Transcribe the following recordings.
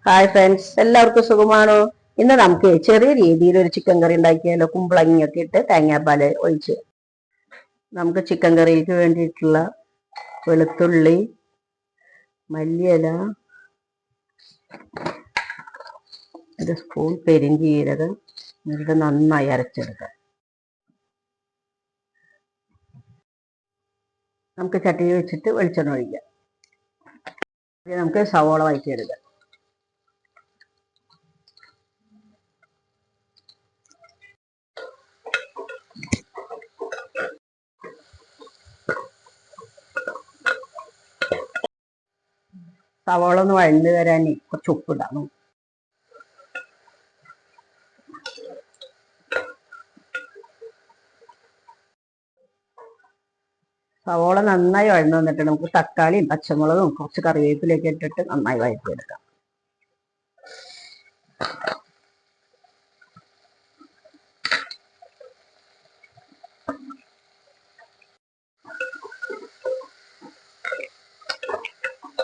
Hi friends, എല്ലാവർക്കും സുഖമാണോ? ഇന്ന് നമുക്ക് ചെറിയ രീതിയിൽ ഒരു ചിക്കൻ കറി ഉണ്ടാക്കിയാലോ? കുമ്പളങ്ങിയൊക്കെ ഇട്ട് തേങ്ങാപ്പാൽ ഒഴിച്ച്. നമുക്ക് ചിക്കൻ കറിക്ക് വേണ്ടിയിട്ടുള്ള വെളുത്തുള്ളി, മല്ലിയില, ഒരു സ്പൂൺ പെരിഞ്ചീരകം, എന്നിട്ട് നന്നായി അരച്ചെടുക്കാം. നമുക്ക് ചട്ടി വെച്ചിട്ട് വെളിച്ചെണ്ണ ഒഴിക്കാം. നമുക്ക് സവോള വഴറ്റിയെടുക്കാം. സവോള ഒന്ന് വഴഞ്ഞു വരാൻ കുറച്ച് ഉപ്പിടാം. സവോള നന്നായി വഴന്നു വന്നിട്ട് നമുക്ക് തക്കാളിയും പച്ചമുളകും കുറച്ച് കറിവേപ്പിലൊക്കെ ഇട്ടിട്ട് നന്നായി വഴറ്റിയെടുക്കാം.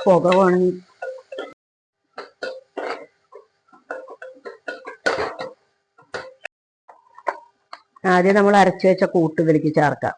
പുക വേണം. ആദ്യം നമ്മൾ അരച്ചു വെച്ച കൂട്ട് ഇതിലേക്ക് ചേർക്കാം.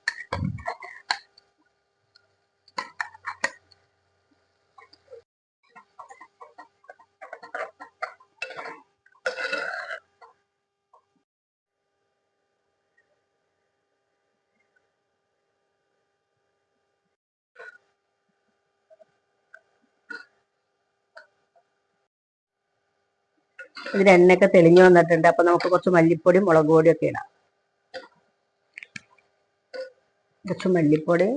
ഇതിൽ എണ്ണയൊക്കെ തെളിഞ്ഞു വന്നിട്ടുണ്ട്. അപ്പൊ നമുക്ക് കുറച്ച് മല്ലിപ്പൊടി, മുളക് പൊടി ഒക്കെ ഇടാം. കുറച്ച് മല്ലിപ്പൊടി,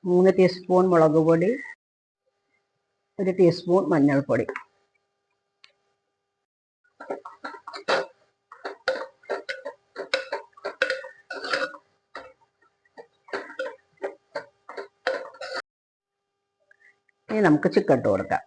3 ടീസ്പൂൺ മുളക് പൊടി, 1 ടീസ്പൂൺ മഞ്ഞൾപ്പൊടി. ഇനി നമുക്ക് ചിക്കൻ ഇട്ട് കൊടുക്കാം.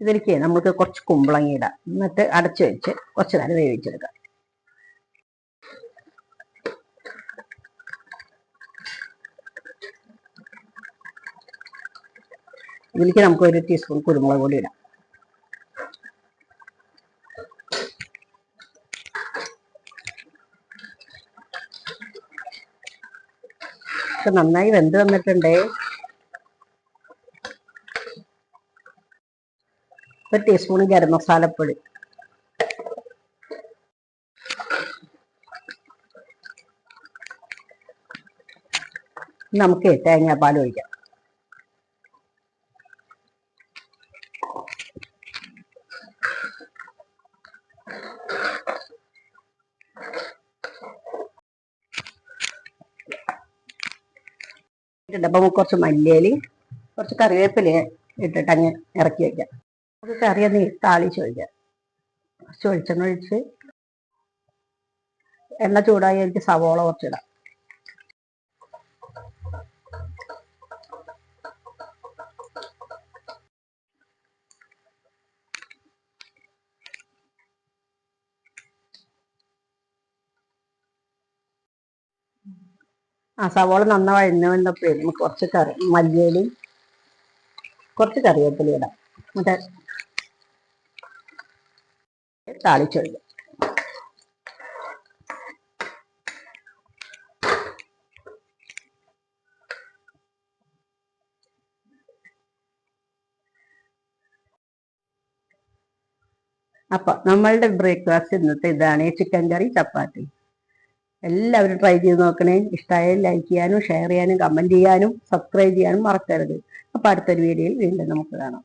ഇതിലേക്ക് നമുക്ക് കുറച്ച് കുമ്പളങ്ങ ഇടാം. എന്നിട്ട് അടച്ചു വെച്ച് കുറച്ച് നേരം വേവിച്ചെടുക്കാം. ഇതിലേക്ക് നമുക്ക് 1 ടീസ്പൂൺ കുരുമുളക് പൊടി ഇടാം. നന്നായി വെന്ത് വന്നിട്ടുണ്ട്. 1 ടീസ്പൂൺ ഗരം മസാലപ്പൊടി, നമുക്ക് തേങ്ങാപ്പാൽ ഒഴിക്കാം. അപ്പം കുറച്ച് മല്ലിയിലയും കുറച്ച് കറിവേപ്പില ഇട്ടിട്ട് അങ്ങ് ഇറക്കി വയ്ക്കാം. നമുക്ക് കറി ഒന്ന് താളിച്ച് ഒഴിക്കാം. കുറച്ച് വെളിച്ചെണ്ണ ഒഴിച്ച് എണ്ണ ചൂടായി എനിക്ക് സവോള കുറച്ചിടാം. സവോള നന്നായി വഴഞ്ഞു വന്നപ്പോഴേ നമുക്ക് കുറച്ച് മല്ലിയിലയും കുറച്ച് കറിവേപ്പില ഇടാം. എന്നിട്ട് താളിച്ചൊഴിക്കാം. അപ്പൊ നമ്മളുടെ ബ്രേക്ക്ഫാസ്റ്റ് ഇന്നത്തെ ഇതാണ്, ചിക്കൻ കറി ചപ്പാത്തി. എല്ലാവരും ട്രൈ ചെയ്ത് നോക്കണേ. ഇഷ്ടമായാൽ ലൈക്ക് ചെയ്യാനും ഷെയർ ചെയ്യാനും കമന്റ് ചെയ്യാനും സബ്സ്ക്രൈബ് ചെയ്യാനും മറക്കരുത്. അപ്പൊ അടുത്തൊരു വീഡിയോയിൽ വീണ്ടും നമുക്ക് കാണാം.